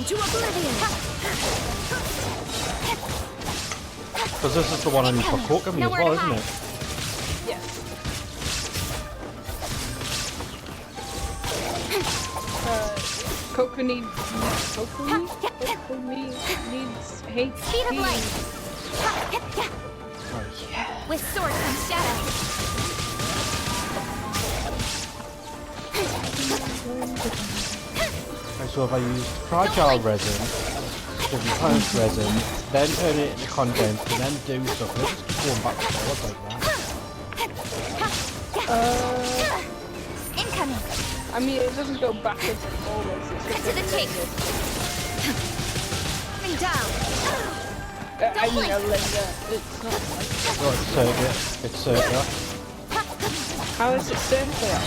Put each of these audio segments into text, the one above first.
to oblivion. Because this is the one I need for Kokomi as well, isn't it? Yeah. Kokomi needs hate. Speed of light. Nice. With sword comes shadow. Okay, so if I use fragile resin, plant resin, then turn it into condensed, and then do stuff, let's just keep going back and forth like that. Incoming. I mean, it doesn't go backwards and forwards. It's Cut just to the chase. Bring down. I mean, a linear. It's not like. Oh, it's circular. It's circular. How is it circular?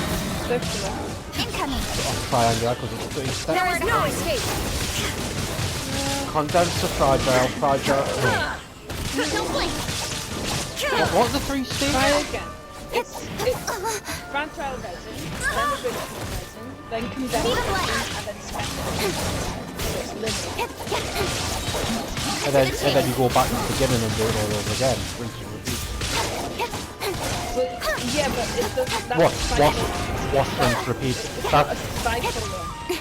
Circular. Incoming. Triangular, because it's 3 steps. There is no escape. Condensed to fragile, fragile. Don't blink. What are the 3 stages? Try again. It's fragile resin, then original resin, then condensed Speed of light. resin, and then spectral. So it's linear. And then you go back to the beginning and do it all over again. Rinse and repeat. But, yeah, but it doesn't. That's What? cycle. Wash, rinse, repeat. It's not a That, cycle one.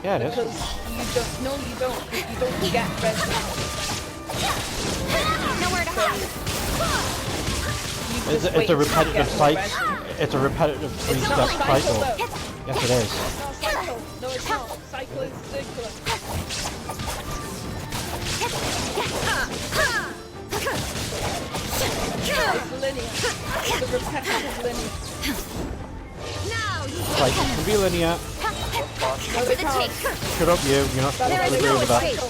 yeah, it is. Because you don't. No, you don't. You don't get resin. Nowhere to hide. It's a repetitive cycle. It's a repetitive 3-step cycle. Yes, it is. It's not cycle. No, it's not. Cycle is circular. It's linear. It's a repetitive linear. Now you Like, it can be linear. No, cut to they the can't. chase. Shut up, you. You're not supposed There to is agree no with that. escape.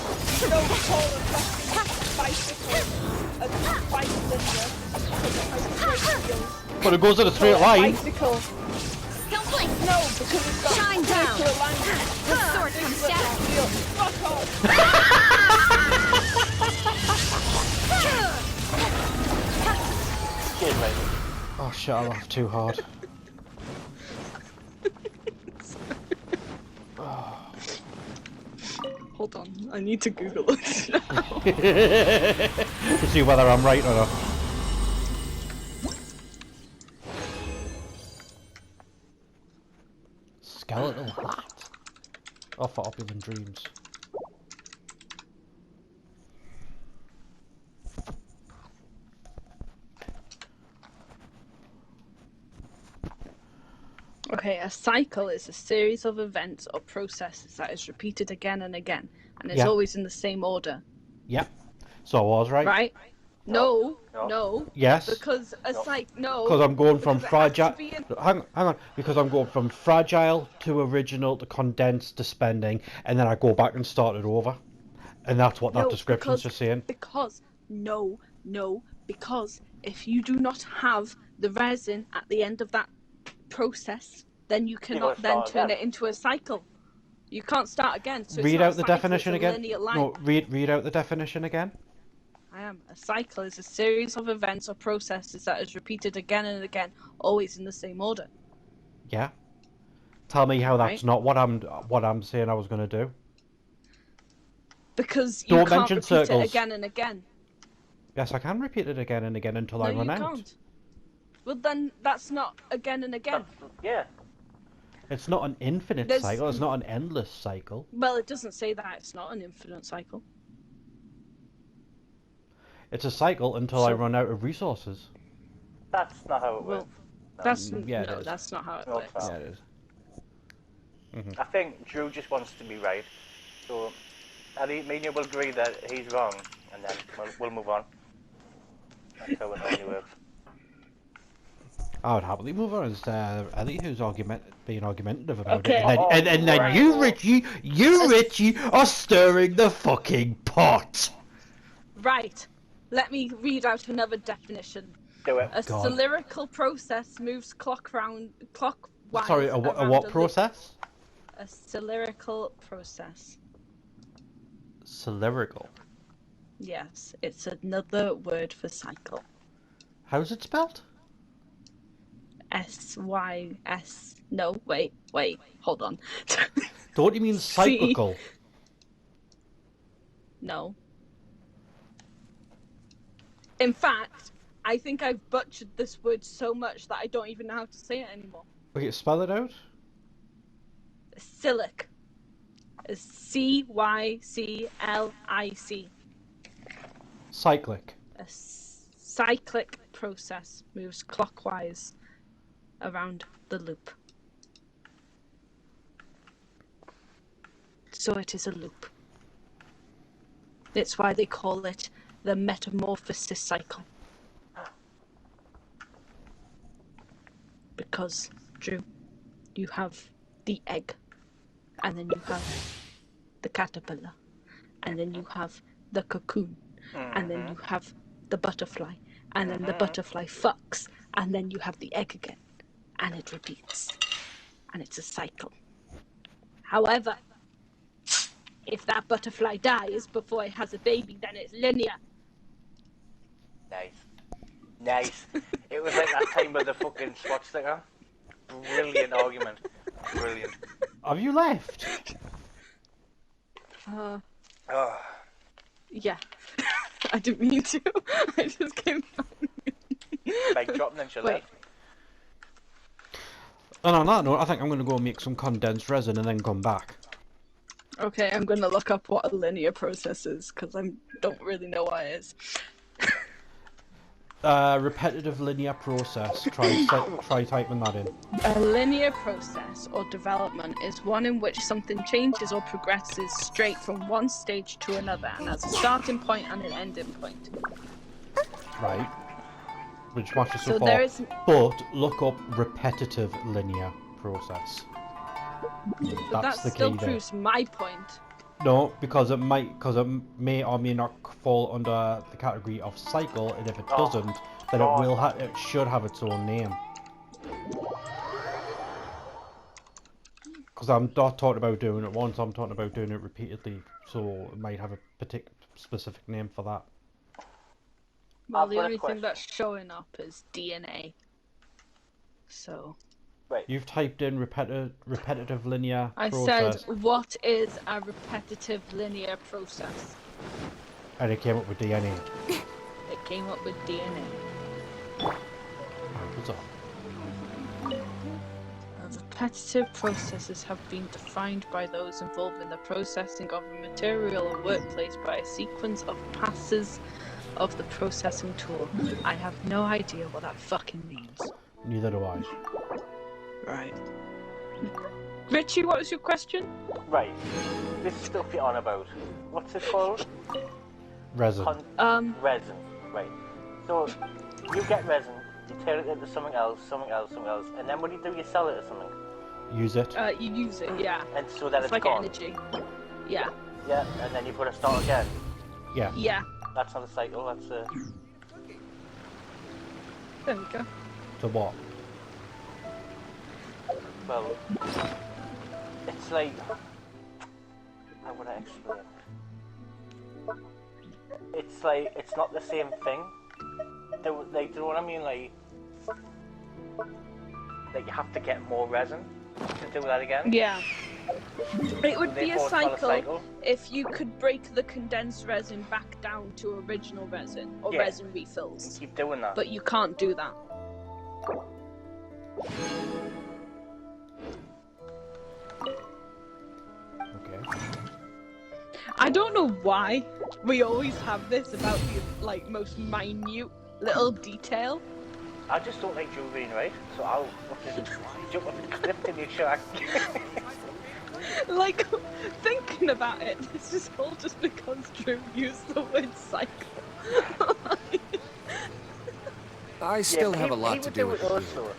You don't call a fucking bicycle a bike linear because it has straight wheels. But it goes in a straight Call a line. bicycle. Don't blink. No, because it's got Shine down. circular lines. With sword comes shadow. Wheel. Fuck off. Cheers, mate. Oh shit, I laughed too hard. Hold on, I need to Google it now. To see whether I'm right or not. Skeletal hat. Oh, for opulent dreams. Okay, a cycle is a series of events or processes that is repeated again and again, and it's Yeah. always in the same order, Yep. So I was right. right? No, No. no, Yes. because a no. Because I'm going from because it has to fragile. be in- Hang on. Because I'm going from fragile to original to condensed to spending, and then I go back and start it over. And that's what that No, description's because- just saying. Because because if you do not have the resin at the end of that process, then you cannot gotta then start turn again. it into a cycle. You can't start again. So it's Read not a out the cycle, definition it's a again. linear line. No, read out the definition again. I am. A cycle is a series of events or processes that is repeated again and again, always in the same order. Yeah. Tell me how that's Right. not what I'm saying I was going to do. Because you Don't can't mention repeat circles. it again and again. Yes, I can repeat it again and again until No, I you run out. can't. Well, then that's not again and again. Yeah. It's not an infinite There's- cycle. It's not an endless cycle. Well, it doesn't say that. It's not an infinite cycle. It's a cycle until I So- run out of resources. That's not how it Well, works. That's yeah, it no, is. that's not how it No, works. it's Yeah, it is. I think Drew just wants to be right. So, Ali, me and you will agree that he's wrong, and then we'll move on. That's how it normally works. I would happily move on instead of Ellie, who's being argumentative about Okay. it. And then Right. you, Richie, are stirring the fucking pot. Right. Let me read out another definition. Do it. A God. cylindrical process moves clockwise. Sorry, a around what loop. process? A cylindrical process. Cylindrical. Yes, it's another word for cycle. How's it spelled? S-Y-S. No, wait, hold on. Don't you mean cyclical? No. In fact, I think I've butchered this word so much that I don't even know how to say it anymore. Okay, spell it out. Cyclic. Cyclic. Cyclic. A cyclic process moves clockwise around the loop. So it is a loop. That's why they call it the metamorphosis cycle. Because, Drew, you have the egg, and then you have the caterpillar, and then you have the cocoon, and then you have the butterfly, and then the butterfly fucks, and then you have the egg again, and it repeats, and it's a cycle. However, if that butterfly dies before it has a baby, then it's linear. Nice. It was like that time with the fucking swatch sticker. Brilliant argument. Brilliant. Have you left? Yeah. I didn't mean to. I just came back. Like dropping them, shall I? And on that note, I think I'm going to go make some condensed resin and then come back. Okay, I'm going to look up what a linear process is, because I don't really know what it is. Repetitive linear process. Try typing that in. A linear process or development is one in which something changes or progresses straight from one stage to another and has a starting point and an ending point. Right. Which matches so So far. there is... But look up repetitive linear process. But that That's the key still there. proves my point. No, because it may or may not fall under the category of cycle, and if it doesn't, then it should have its own name. Because I'm not talking about doing it once, I'm talking about doing it repeatedly, so it might have a particular specific name for that. Well, the only thing that's showing up is DNA. So... Right. You've typed in repetitive linear I process. said, what is a repetitive linear process? And it came up with DNA. It came up with DNA. Oh, bizarre. Repetitive processes have been defined by those involved in the processing of a material or workplace by a sequence of passes of the processing tool. I have no idea what that fucking means. Neither do I. Right. Richie, what was your question? Right. This stuff you're on about. What's it called? Resin. Resin. Right. So you get resin, you tear it into something else, and then what do? You sell it or something? Use it. You use it, yeah. And so then it's like gone. energy. Yeah. Yeah, and then you've got to start again. Yeah. Yeah. That's not a cycle, that's a... There we go. To what? Well, it's like... How would I explain it? It's like, it's not the same thing. Like, do you know what I mean? Like you have to get more resin to do that again. Yeah. It would be a Therefore, it's not cycle if you could break the condensed resin back down to original resin or resin refills. Keep doing that. But you can't do that. Okay. I don't know why we always have this about the like most minute little detail. I just don't like Joe being right, so I'll jump off the cliff to make sure I Like, thinking about it, this is all just because Drew used the word cycle. I still have a lot to do with it.